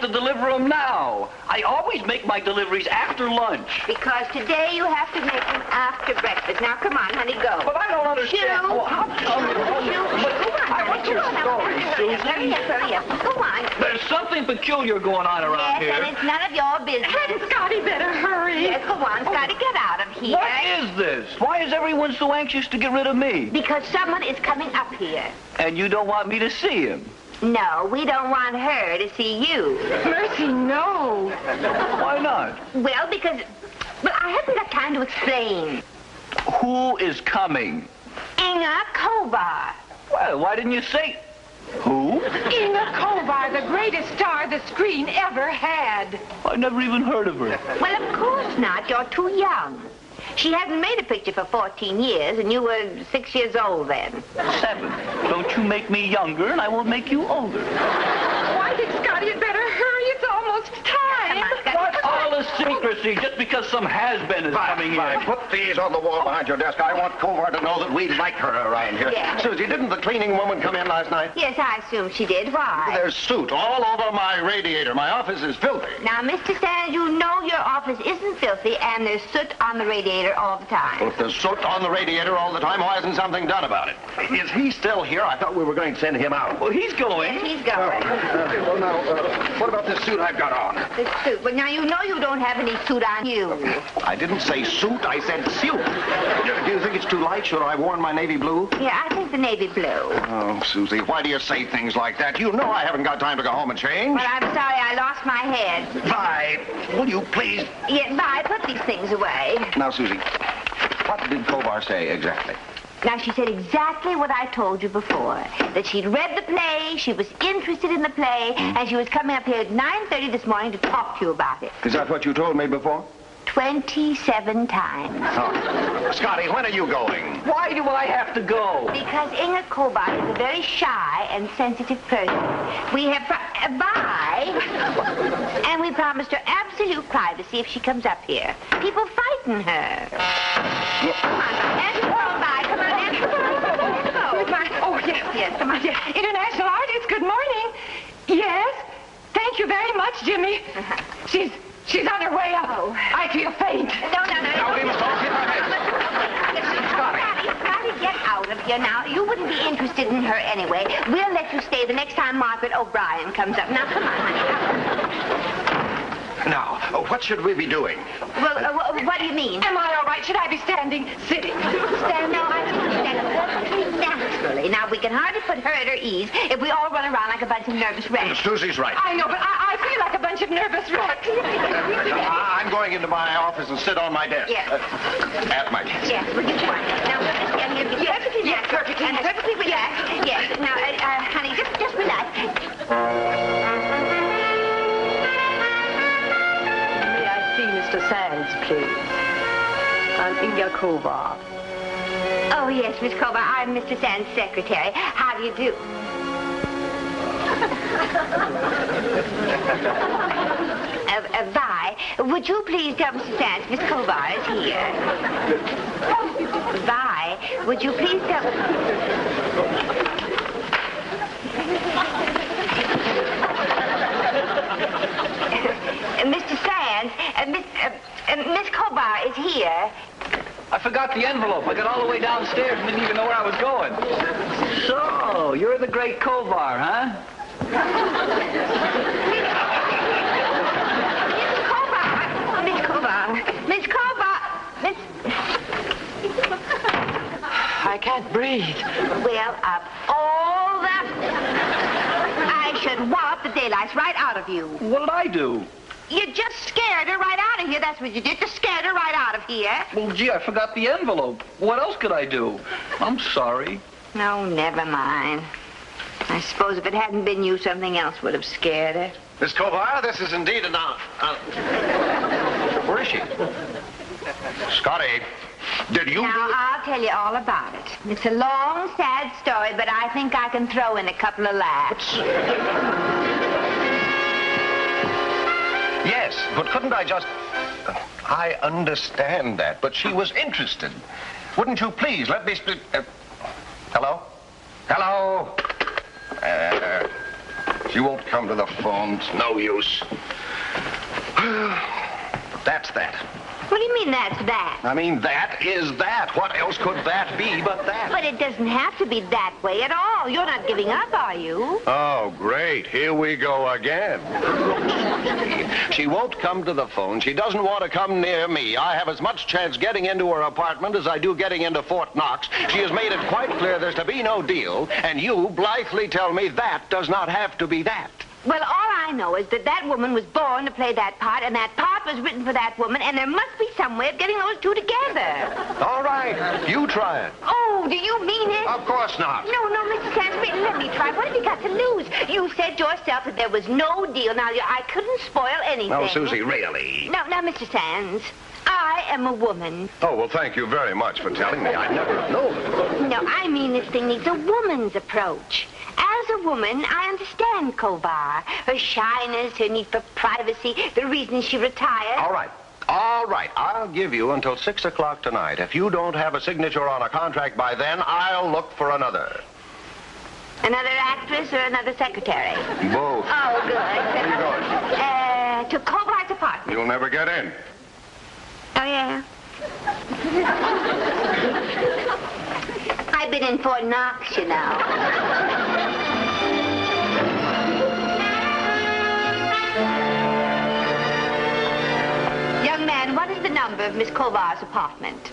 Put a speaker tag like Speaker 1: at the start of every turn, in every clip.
Speaker 1: To deliver them now. I always make my deliveries after lunch.
Speaker 2: Because today you have to make them after breakfast. Now, come on, honey, go.
Speaker 1: But I don't understand.
Speaker 2: Shoo.
Speaker 1: Well, how come? I want your story, Susan.
Speaker 2: Hurry up. Go on.
Speaker 1: There's something peculiar going on around here.
Speaker 2: Yes, and it's none of your business.
Speaker 3: Hadn't Scotty better hurry?
Speaker 2: Yes, go on, Scotty, get out of here.
Speaker 1: What is this? Why is everyone so anxious to get rid of me?
Speaker 2: Because someone is coming up here.
Speaker 1: And you don't want me to see him?
Speaker 2: No, we don't want her to see you.
Speaker 3: Mercy, no.
Speaker 1: Why not?
Speaker 2: Well, because... Well, I haven't got time to explain.
Speaker 1: Who is coming?
Speaker 2: Inga Covar.
Speaker 1: Well, why didn't you say... Who?
Speaker 3: Inga Covar, the greatest star the screen ever had.
Speaker 1: I never even heard of her.
Speaker 2: Well, of course not. You're too young. She hadn't made a picture for 14 years, and you were 6 years old then.
Speaker 1: 7. Don't you make me younger, and I won't make you older.
Speaker 3: Why did Scotty had better hurry? It's almost time.
Speaker 2: Come on, Scotty.
Speaker 1: What's all this secrecy just because some has-been is coming
Speaker 4: Fine.
Speaker 1: in?
Speaker 4: Put these on the wall behind your desk. I want Covar to know that we like her around here.
Speaker 2: Yeah.
Speaker 4: Susie, didn't the cleaning woman come in last night?
Speaker 2: Yes, I assume she did. Why?
Speaker 4: There's soot all over my radiator. My office is filthy.
Speaker 2: Now, Mr. Sands, you know your office isn't filthy, and there's soot on the radiator all the time.
Speaker 4: Well, if there's soot on the radiator all the time, why isn't something done about it? Is he still here? I thought we were going to send him out.
Speaker 1: Well, he's going.
Speaker 2: Yes, he's going.
Speaker 4: Well, now, what about this suit I've got on?
Speaker 2: The suit. Well, now, you know you don't have any suit on you.
Speaker 4: I didn't say suit. I said suit. Do you think it's too light? Should I have worn my navy blue?
Speaker 2: Yeah, I think the navy blue.
Speaker 4: Oh, Susie, why do you say things like that? You know I haven't got time to go home and change.
Speaker 2: Well, I'm sorry I lost my head.
Speaker 4: Vi, will you please?
Speaker 2: Yeah, bye. Put these things away.
Speaker 4: Now, Susie, what did Covar say exactly?
Speaker 2: Now, she said exactly what I told you before, that she'd read the play, she was interested in the play, and she was coming up here at 9:30 this morning to talk to you about it.
Speaker 4: Is that what you told me before?
Speaker 2: 27 times.
Speaker 4: Oh. Scotty, when are you going?
Speaker 1: Why do I have to go?
Speaker 2: Because Inga Cobar is a very shy and sensitive person. We have and we promised her absolute privacy if she comes up here. People frighten her. Come on, Nancy, come on, Come on, Nancy, come on.
Speaker 3: Oh, yes, come on, yes. International artist, good morning. Yes? Thank you very much, Jimmy. She's on her way up.
Speaker 2: Oh.
Speaker 3: I feel faint.
Speaker 2: No.
Speaker 4: Now, we must all keep our heads.
Speaker 2: Scotty, get out of here now. You wouldn't be interested in her anyway. We'll let you stay the next time Margaret O'Brien comes up. Now, come on, honey.
Speaker 4: Now, what should we be doing?
Speaker 2: Well, what do you mean?
Speaker 3: Am I all right? Should I be standing? Sitting?
Speaker 2: No, I think you stand perfectly naturally. Now, we can hardly put her at her ease if we all run around like a bunch of nervous wrecks.
Speaker 4: Susie's right.
Speaker 3: I know, but I feel like a bunch of nervous wrecks.
Speaker 4: I'm going into my office and sit on my desk.
Speaker 2: Yes.
Speaker 4: At my desk.
Speaker 2: Yes, we'll get one. Now, we'll just stand here. Be perfectly natural.
Speaker 3: perfectly
Speaker 2: and perfectly relaxed. Yes. Now, honey, just relax.
Speaker 5: Mr. Sands, please. I'm Inga Covar.
Speaker 2: Oh, yes, Miss Covar. I'm Mr. Sands' secretary. How do you do? Vi, would you please tell Mr. Sands Miss Covar is here? Vi, would you please tell... Mr. Sands, Miss Covar is here.
Speaker 1: I forgot the envelope. I got all the way downstairs and didn't even know where I was going. So, you're the great Covar, huh?
Speaker 2: Miss Covar.
Speaker 5: I can't breathe.
Speaker 2: Well, of all the... I should wallop the daylights right out of you.
Speaker 1: What did I do?
Speaker 2: You just scared her right out of here. That's what you did. Just scared her right out of here.
Speaker 1: Well, gee, I forgot the envelope. What else could I do? I'm sorry.
Speaker 2: No, never mind. I suppose if it hadn't been you, something else would have scared her.
Speaker 4: Miss Covar, this is indeed an Where is she? Scotty, did you...
Speaker 2: Now, I'll tell you all about it. It's a long, sad story, but I think I can throw in a couple of laughs.
Speaker 4: Yes, but couldn't I just... I understand that, but she was interested. Wouldn't you please let me speak... Hello? Hello? She won't come to the phone. It's no use. That's that.
Speaker 2: What do you mean that's that?
Speaker 4: I mean, that is that. What else could that be but that?
Speaker 2: But it doesn't have to be that way at all. You're not giving up, are you?
Speaker 4: Oh, great. Here we go again. She won't come to the phone. She doesn't want to come near me. I have as much chance getting into her apartment as I do getting into Fort Knox. She has made it quite clear there's to be no deal, and you blithely tell me that does not have to be that.
Speaker 2: Well, all I know is that that woman was born to play that part, and that part was written for that woman, and there must be some way of getting those two together.
Speaker 4: All right. You try it.
Speaker 2: Oh, do you mean it?
Speaker 4: Of course not.
Speaker 2: No, Mr. Sandsbury, let me try. What have you got to lose? You said yourself that there was no deal. Now, I couldn't spoil anything.
Speaker 4: No, Susie, really.
Speaker 2: Now, Mr. Sands, I am a woman.
Speaker 4: Oh, well, thank you very much for telling me. I'd never have known.
Speaker 2: No, I mean this thing needs a woman's approach. As a woman, I understand Covar. Her shyness, her need for privacy, the reason she retired.
Speaker 4: All right. All right. I'll give you until 6 o'clock tonight. If you don't have a signature on a contract by then, I'll look for another.
Speaker 2: Another actress or another secretary?
Speaker 4: Both.
Speaker 2: Oh, good.
Speaker 4: Where are you going?
Speaker 2: To Covar's apartment.
Speaker 4: You'll never get in.
Speaker 2: Oh, yeah? I've been in Fort Knox, you know. Young man, what is the number of Miss Covar's apartment?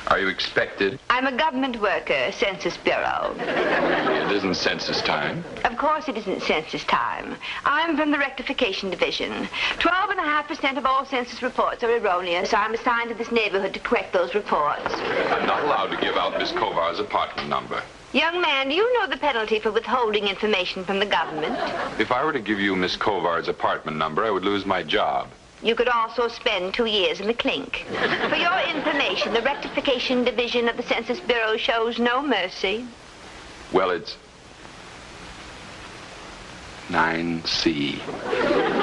Speaker 6: Are you expected?
Speaker 2: I'm a government worker, Census Bureau.
Speaker 6: It isn't census time.
Speaker 2: Of course it isn't census time. I'm from the Rectification Division. 12.5% of all census reports are erroneous. I'm assigned to this neighborhood to correct those reports.
Speaker 6: I'm not allowed to give out Miss Covar's apartment number.
Speaker 2: Young man, do you know the penalty for withholding information from the government?
Speaker 6: If I were to give you Miss Covar's apartment number, I would lose my job.
Speaker 2: You could also spend 2 years in the clink. For your information, the Rectification Division of the Census Bureau shows no mercy.
Speaker 6: Well, it's 9C.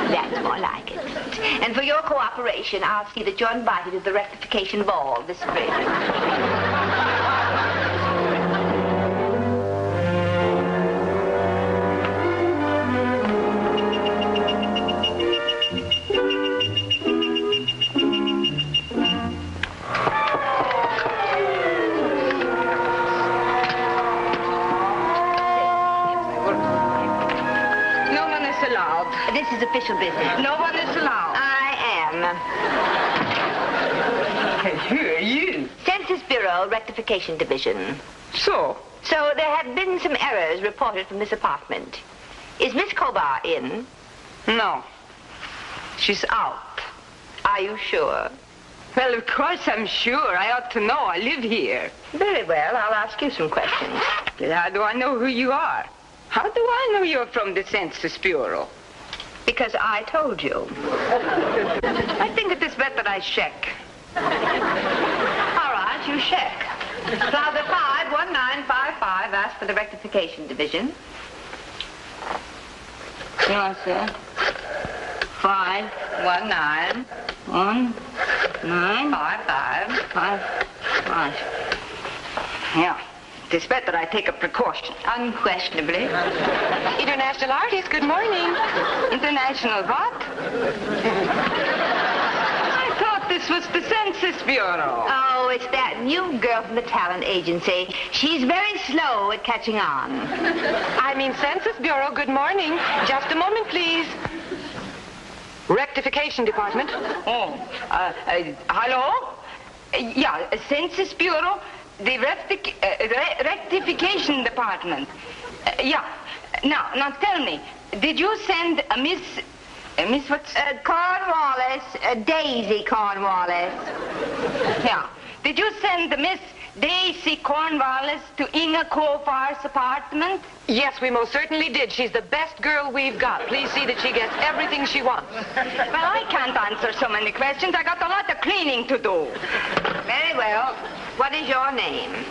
Speaker 2: That's more like it. And for your cooperation, I'll see that you're invited to the Rectification Ball this spring. This is official business.
Speaker 3: No one is allowed.
Speaker 2: I am.
Speaker 3: Who are you?
Speaker 2: Census Bureau Rectification Division.
Speaker 3: So?
Speaker 2: So there have been some errors reported from this apartment. Is Miss Covar in?
Speaker 3: No. She's out.
Speaker 2: Are you sure?
Speaker 3: Well, of course I'm sure. I ought to know. I live here.
Speaker 2: Very well. I'll ask you some questions.
Speaker 3: How do I know who you are? How do I know you're from the Census Bureau?
Speaker 2: Because I told you.
Speaker 3: I think it is better I check.
Speaker 2: All right, you check. Plaza 51955, ask for the Rectification Division.
Speaker 3: Yes, sir. 519 55. Yeah. It is better I take a precaution.
Speaker 2: Unquestionably.
Speaker 3: International artist, good morning. International what? I thought this was the Census Bureau.
Speaker 2: Oh, it's that new girl from the talent agency. She's very slow at catching on.
Speaker 5: I mean Census Bureau, good morning. Just a moment, please. Rectification Department.
Speaker 3: Oh, hello? Yeah, Census Bureau, the Rectification Department. Yeah. Now tell me, did you send a Miss Miss what's...
Speaker 2: Cornwallis. Daisy Cornwallis.
Speaker 3: Yeah. Did you send the Miss Daisy Cornwallis to Inga Covar's apartment?
Speaker 5: Yes, we most certainly did. She's the best girl we've got. Please see that she gets everything she wants.
Speaker 3: Well, I can't answer so many questions. I got a lot of cleaning to do.
Speaker 2: Very well. What is your name?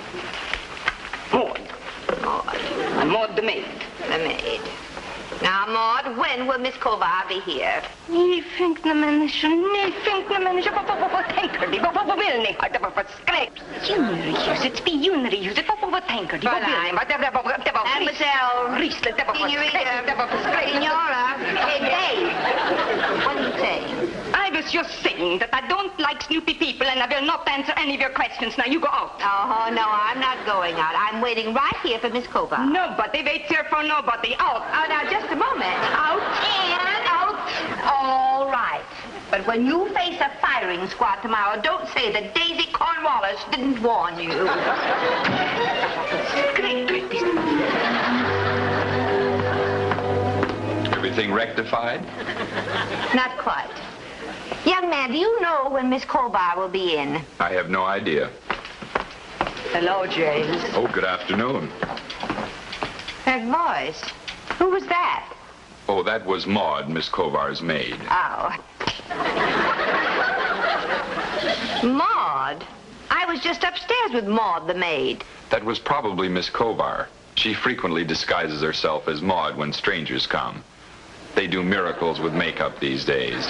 Speaker 3: Maud.
Speaker 2: Maud.
Speaker 3: Maud the maid.
Speaker 2: The maid. Now, Maud, when will Miss Covar be here?
Speaker 3: Ni fink na människa, vad tänker de? Vad vill ni? Vad skräp? Spionerihuset, spionerihuset, vad tänker de? Vad vill ni?
Speaker 2: Mademoiselle,
Speaker 3: rysligt, det var för skräp, det var för skräp.
Speaker 2: Signora, hey, babe. What are you saying?
Speaker 3: I was just saying that I don't like snoopy people and I will not answer any of your questions. Now, you go out.
Speaker 2: Oh, no, I'm not going out. I'm waiting right here for Miss Covar.
Speaker 3: Nobody waits here for nobody. Out.
Speaker 2: Oh, now, just a moment.
Speaker 3: Out.
Speaker 2: And out. All right. But when you face a firing squad tomorrow, don't say that Daisy Cornwallis didn't warn you.
Speaker 6: Everything rectified?
Speaker 2: Not quite. Young man, do you know when Miss Covar will be in?
Speaker 6: I have no idea.
Speaker 3: Hello, James.
Speaker 6: Oh, good afternoon.
Speaker 2: That voice. Who was that?
Speaker 6: Oh, that was Maud, Miss Covar's maid.
Speaker 2: Oh. Maud? I was just upstairs with Maud, the maid.
Speaker 6: That was probably Miss Covar. She frequently disguises herself as Maud when strangers come. They do miracles with makeup these days.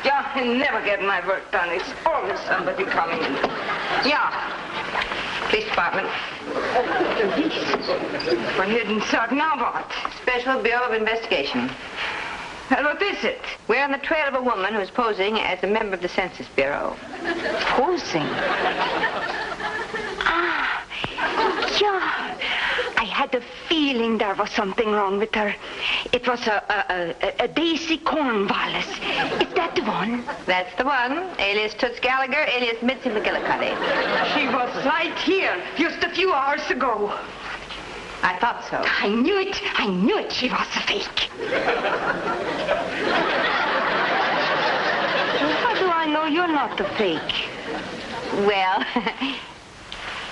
Speaker 3: Yeah, I never get my work done. It's always somebody coming in. Yeah. Police department. We're hidden sort. Now what?
Speaker 2: Special Bureau of Investigation.
Speaker 3: Well, what is it?
Speaker 2: We're on the trail of a woman who's posing as a member of the Census Bureau.
Speaker 3: Posing. Ah, yeah. I had a feeling there was something wrong with her. It was a Daisy Cornwallis. Is that the one?
Speaker 2: That's the one. Alias Toots Gallagher, alias Mitzi McGillicuddy.
Speaker 3: She was right here just a few hours ago.
Speaker 2: I thought so.
Speaker 3: I knew it. I knew it. She was a fake. How do I know you're not a fake?
Speaker 2: Well,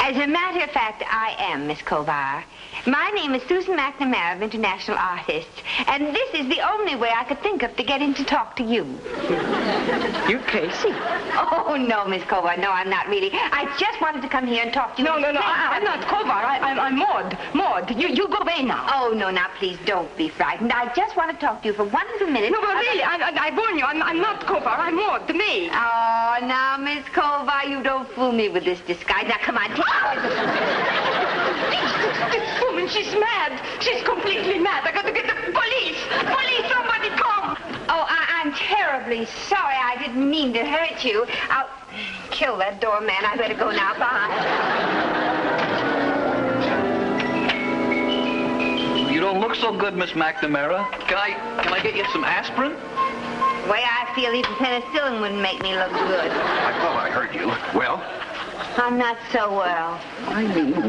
Speaker 2: as a matter of fact, I am Miss Covar. My name is Susan McNamara of International Artists, and this is the only way I could think of to get in to talk to you.
Speaker 3: You're crazy.
Speaker 2: Oh, no, Miss Covar. No, I'm not really. I just wanted to come here and talk to you.
Speaker 3: No. I'm not Covar. I'm Maud. Maud, you go away now.
Speaker 2: Oh, no, now, please don't be frightened. I just want to talk to you for 1 little minute.
Speaker 3: No, but really, I warn you, I'm not Covar. I'm Maud, the maid.
Speaker 2: Oh, now, Miss Covar, you don't fool me with this disguise. Now, come on,
Speaker 3: This woman, she's mad. She's completely mad. I got to get the police. Police, somebody come.
Speaker 2: Oh, I'm terribly sorry. I didn't mean to hurt you. I'll kill that doorman. I better go now. Bye.
Speaker 1: You don't look so good, Miss McNamara. Can I get you some aspirin?
Speaker 2: The way I feel, even penicillin wouldn't make me look good.
Speaker 4: I thought I heard you. Well?
Speaker 2: I'm not so well.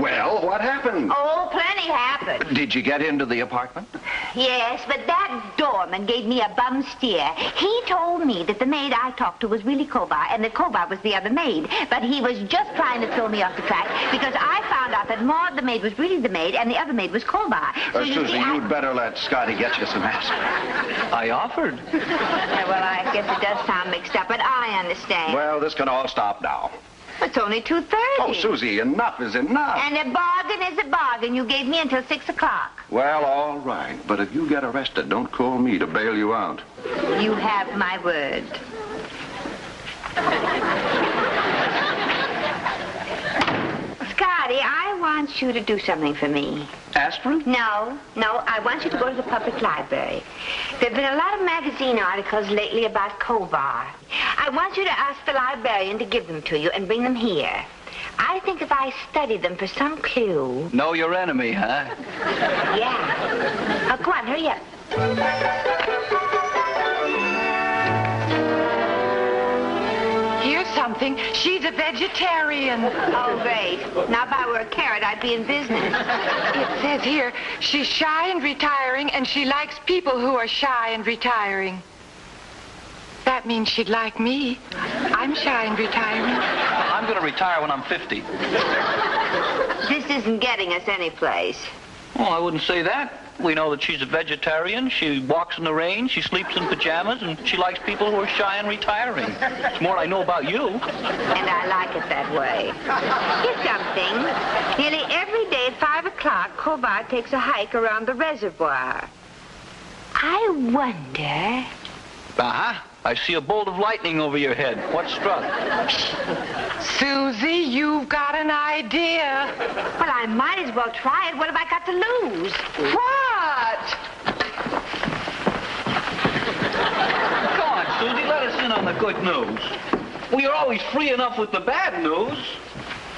Speaker 4: Well, what happened?
Speaker 2: Oh, plenty happened.
Speaker 4: Did you get into the apartment?
Speaker 2: Yes, but that doorman gave me a bum steer. He told me that the maid I talked to was really Covar, and that Covar was the other maid. But he was just trying to throw me off the track because I found out that Maud, the maid, was really the maid, and the other maid was Covar. So
Speaker 4: Susie, you'd better let Scotty get you some aspirin.
Speaker 1: I offered.
Speaker 2: Yeah, well, I guess it does sound mixed up, but I understand.
Speaker 4: Well, this can all stop now.
Speaker 2: It's only 2:30.
Speaker 4: Oh, Susie, enough is enough.
Speaker 2: And a bargain is a bargain. You gave me until 6 o'clock.
Speaker 4: Well, all right. But if you get arrested, don't call me to bail you out.
Speaker 2: You have my word. Scotty, I want you to do something for me.
Speaker 1: Aspirin?
Speaker 2: No, I want you to go to the public library. There have been a lot of magazine articles lately about Covar. I want you to ask the librarian to give them to you and bring them here. I think if I study them for some clue...
Speaker 1: Know your enemy, huh?
Speaker 2: Yeah. Oh, come on, hurry up.
Speaker 3: Here's something
Speaker 5: something. She's a vegetarian.
Speaker 2: Oh, great. Now, if I were a carrot, I'd be in business.
Speaker 5: It says here, she's shy and retiring, and she likes people who are shy and retiring. That means she'd like me. I'm shy and retiring.
Speaker 1: I'm going to retire when I'm 50.
Speaker 2: This isn't getting us anyplace.
Speaker 1: Well, I wouldn't say that. We know that she's a vegetarian. She walks in the rain. She sleeps in pajamas. And she likes people who are shy and retiring. It's more I know about you.
Speaker 2: And I like it that way. Here's something. Nearly every day at 5 o'clock, Covar takes a hike around the reservoir. I wonder...
Speaker 1: Uh-huh. I see a bolt of lightning over your head. What struck?
Speaker 5: Susie, you've got an idea.
Speaker 2: Well, I might as well try it. What have I got to lose?
Speaker 5: What?
Speaker 1: Come on, Susie. Let us in on the good news. Well, you're always free enough with the bad news.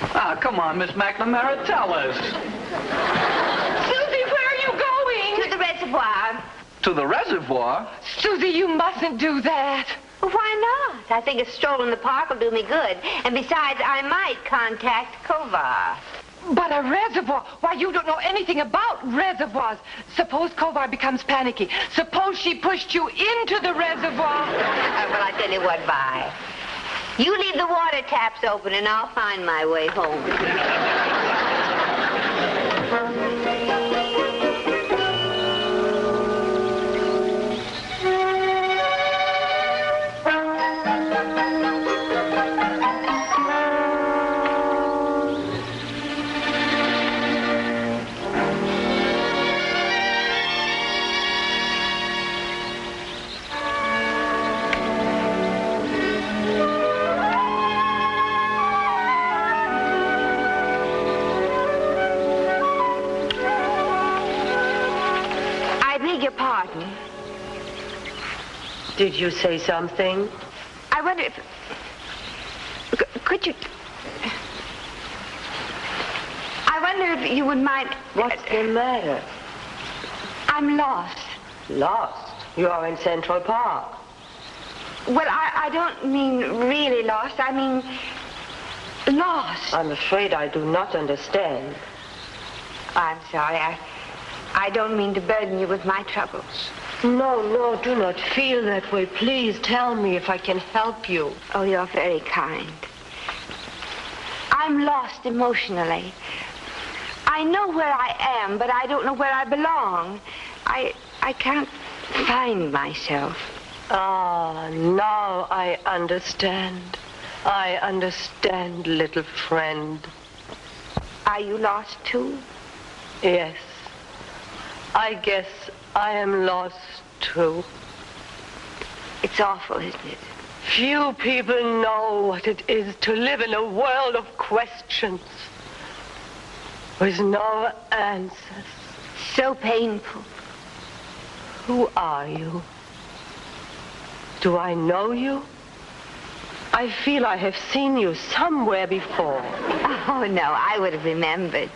Speaker 1: Ah, come on, Miss McNamara. Tell us.
Speaker 5: Susie, where are you going?
Speaker 2: To the reservoir.
Speaker 1: To the reservoir?
Speaker 5: Susie, you mustn't do that.
Speaker 2: Well, why not? I think a stroll in the park will do me good. And besides, I might contact Covar.
Speaker 5: But a reservoir? Why, you don't know anything about reservoirs. Suppose Covar becomes panicky. Suppose she pushed you into the reservoir.
Speaker 2: Well, I tell you what, Vi. You leave the water taps open and I'll find my way home.
Speaker 7: Did you say something?
Speaker 2: I wonder if... Could you... I wonder if you would mind...
Speaker 7: What's the matter?
Speaker 2: I'm lost.
Speaker 7: Lost? You're in Central Park.
Speaker 2: Well, I don't mean really lost. I mean... lost.
Speaker 7: I'm afraid I do not understand.
Speaker 2: I'm sorry. I don't mean to burden you with my troubles.
Speaker 7: No, do not feel that way. Please tell me if I can help you.
Speaker 2: Oh, you're very kind. I'm lost emotionally. I know where I am, but I don't know where I belong. I can't find myself.
Speaker 7: Ah, now I understand. I understand, little friend.
Speaker 2: Are you lost, too?
Speaker 7: Yes. I guess I am lost, too.
Speaker 2: It's awful, isn't it?
Speaker 7: Few people know what it is to live in a world of questions with no answers.
Speaker 2: So painful.
Speaker 7: Who are you? Do I know you? I feel I have seen you somewhere before.
Speaker 2: Oh, no, I would have remembered.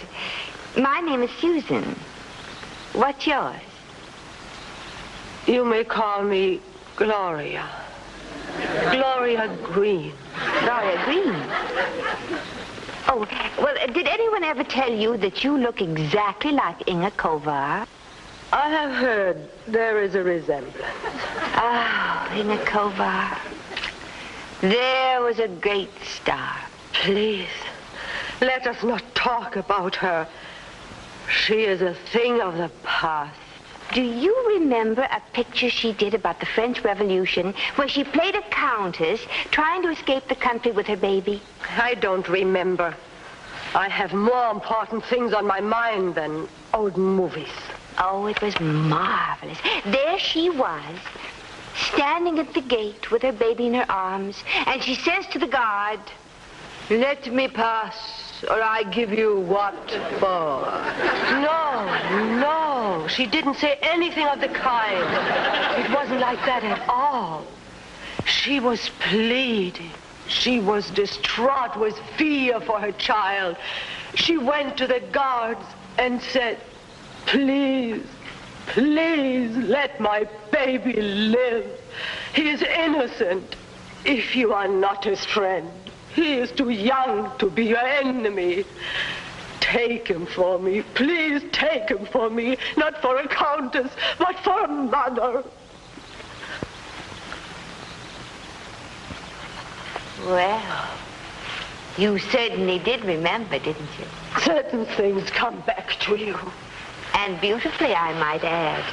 Speaker 2: My name is Susan. What's yours?
Speaker 7: You may call me Gloria. Gloria Green.
Speaker 2: Gloria Green. Oh, well, did anyone ever tell you that you look exactly like Inga Covar?
Speaker 7: I have heard there is a resemblance.
Speaker 2: Oh, Inga Covar. There was a great star.
Speaker 7: Please, let us not talk about her. She is a thing of the past.
Speaker 2: Do you remember a picture she did about the French Revolution where she played a countess trying to escape the country with her baby?
Speaker 7: I don't remember. I have more important things on my mind than old movies.
Speaker 2: Oh, it was marvelous. There she was, standing at the gate with her baby in her arms, and she says to the guard, "Let me pass, or I give you what for?"
Speaker 7: No, she didn't say anything of the kind. It wasn't like that at all. She was pleading. She was distraught with fear for her child. She went to the guards and said, "Please, please let my baby live. He is innocent if you are not his friend." He is too young to be your enemy. Take him for me. Please take him for me. Not for a countess, but for a mother.
Speaker 2: Well, you certainly did remember, didn't you?
Speaker 7: Certain things come back to you.
Speaker 2: And beautifully, I might add.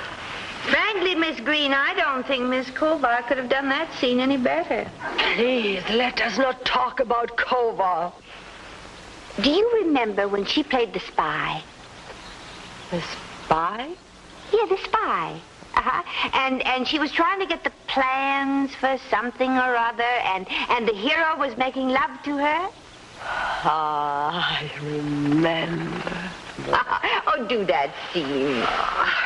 Speaker 2: Frankly, Miss Green, I don't think Miss Covar could have done that scene any better.
Speaker 7: Please, let us not talk about Covar.
Speaker 2: Do you remember when she played the spy?
Speaker 7: The spy?
Speaker 2: Yeah, the spy. And she was trying to get the plans for something or other, and the hero was making love to her?
Speaker 7: I remember.
Speaker 2: Oh, do that scene.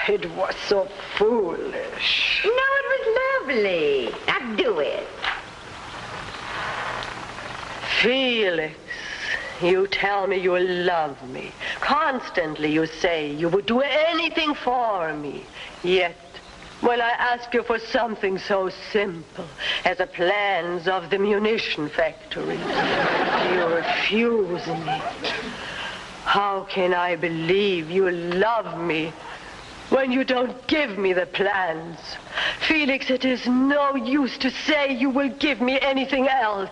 Speaker 7: It was so foolish.
Speaker 2: No, it was lovely. Now do it.
Speaker 7: Felix, you tell me you love me. Constantly you say you would do anything for me. Yet, when I ask you for something so simple as the plans of the munition factory, you refuse me. How can I believe you love me when you don't give me the plans? Felix, it is no use to say you will give me anything else.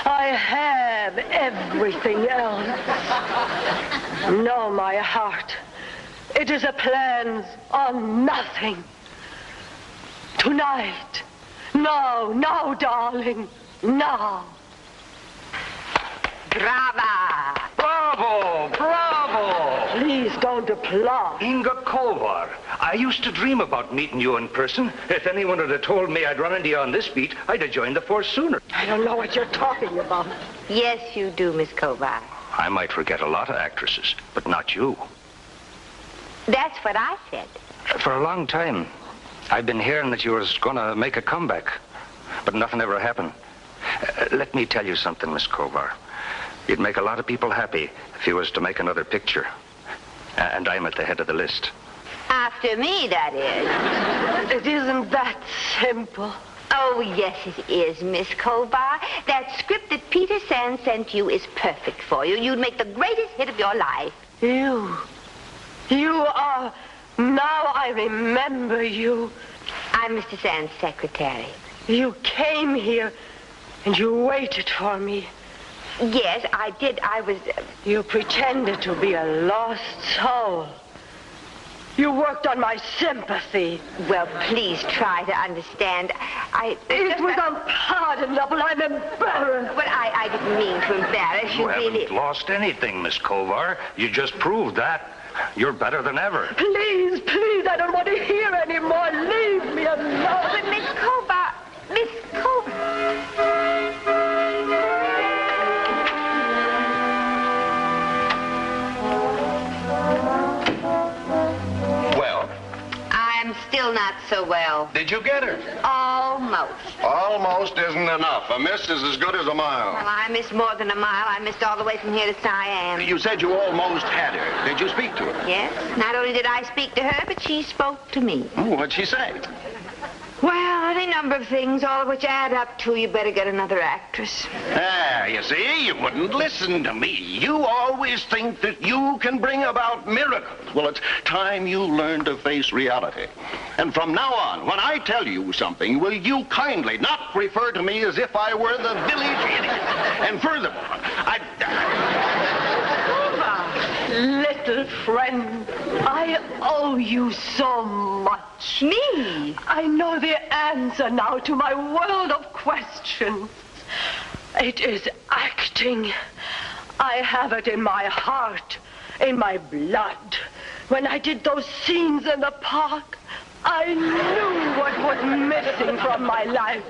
Speaker 7: I have everything else. No, my heart, it is a plans on nothing. Tonight. Now, darling. Now.
Speaker 2: Brava!
Speaker 8: Bravo! Bravo!
Speaker 7: Please don't applaud.
Speaker 8: Inga Covar, I used to dream about meeting you in person. If anyone had told me I'd run into you on this beat, I'd have joined the force sooner.
Speaker 7: I don't know what you're talking about.
Speaker 2: Yes, you do, Miss Covar.
Speaker 8: I might forget a lot of actresses, but not you.
Speaker 2: That's what I said.
Speaker 8: For a long time, I've been hearing that you was going to make a comeback, but nothing ever happened. Let me tell you something, Miss Covar. You'd make a lot of people happy if you was to make another picture. And I'm at the head of the list.
Speaker 2: After me, that is.
Speaker 7: It isn't that simple.
Speaker 2: Oh, yes, it is, Miss Covar. That script that Peter Sands sent you is perfect for you. You'd make the greatest hit of your life.
Speaker 7: You are... Now I remember you.
Speaker 2: I'm Mr. Sands' secretary.
Speaker 7: You came here and you waited for me.
Speaker 2: Yes, I did. I was...
Speaker 7: You pretended to be a lost soul. You worked on my sympathy.
Speaker 2: Well, please try to understand.
Speaker 7: It was unpardonable. I'm embarrassed.
Speaker 2: But I didn't mean to embarrass you,
Speaker 8: You
Speaker 2: really.
Speaker 8: haven't lost anything, Miss Covar. You just proved that. You're better than ever.
Speaker 7: Please, I don't want to hear anymore. Leave me alone.
Speaker 2: But Miss Covar... Miss Covar... Still not so well.
Speaker 4: Did you get her?
Speaker 2: Almost.
Speaker 4: Almost isn't enough. A miss is as good as a mile.
Speaker 2: Well, I missed more than a mile. I missed all the way from here to Siam.
Speaker 4: You said you almost had her. Did you speak to her?
Speaker 2: Yes. Not only did I speak to her, but she spoke to me.
Speaker 4: Oh, what'd she say?
Speaker 2: Well, any number of things, all of which add up to you better get another actress.
Speaker 4: Ah, you see, you wouldn't listen to me. You always think that you can bring about miracles. Well, it's time you learn to face reality. And from now on, when I tell you something, will you kindly not refer to me as if I were the village idiot? And furthermore,
Speaker 7: Little friend, I owe you so much.
Speaker 2: Me?
Speaker 7: I know the answer now to my world of questions. It is acting. I have it in my heart, in my blood. When I did those scenes in the park, I knew what was missing from my life.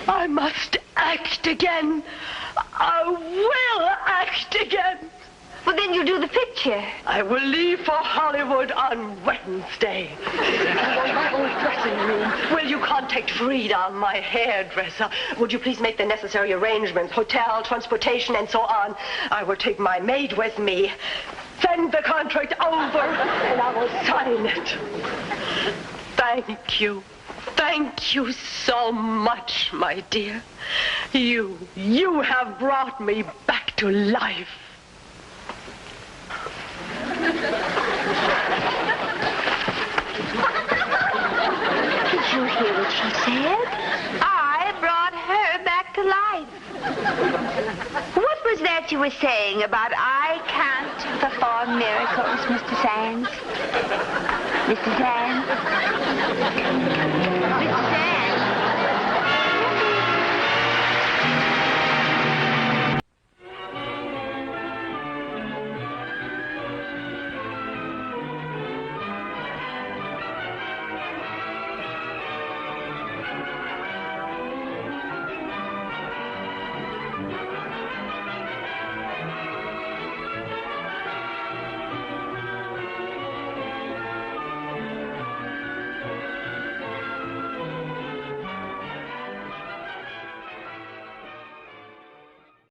Speaker 7: I must act again. I will act again.
Speaker 2: Well, then you do the picture.
Speaker 7: I will leave for Hollywood on Wednesday. In my old dressing room. Will you contact Frida, my hairdresser? Would you please make the necessary arrangements, hotel, transportation, and so on? I will take my maid with me. Send the contract over, and I will sign it. Thank you. Thank you so much, my dear. You have brought me back to life.
Speaker 2: Did you hear what she said? I brought her back to life. What was that you were saying about I can't perform miracles, Mr. Sands? Mr. Sands? Mr. Sands?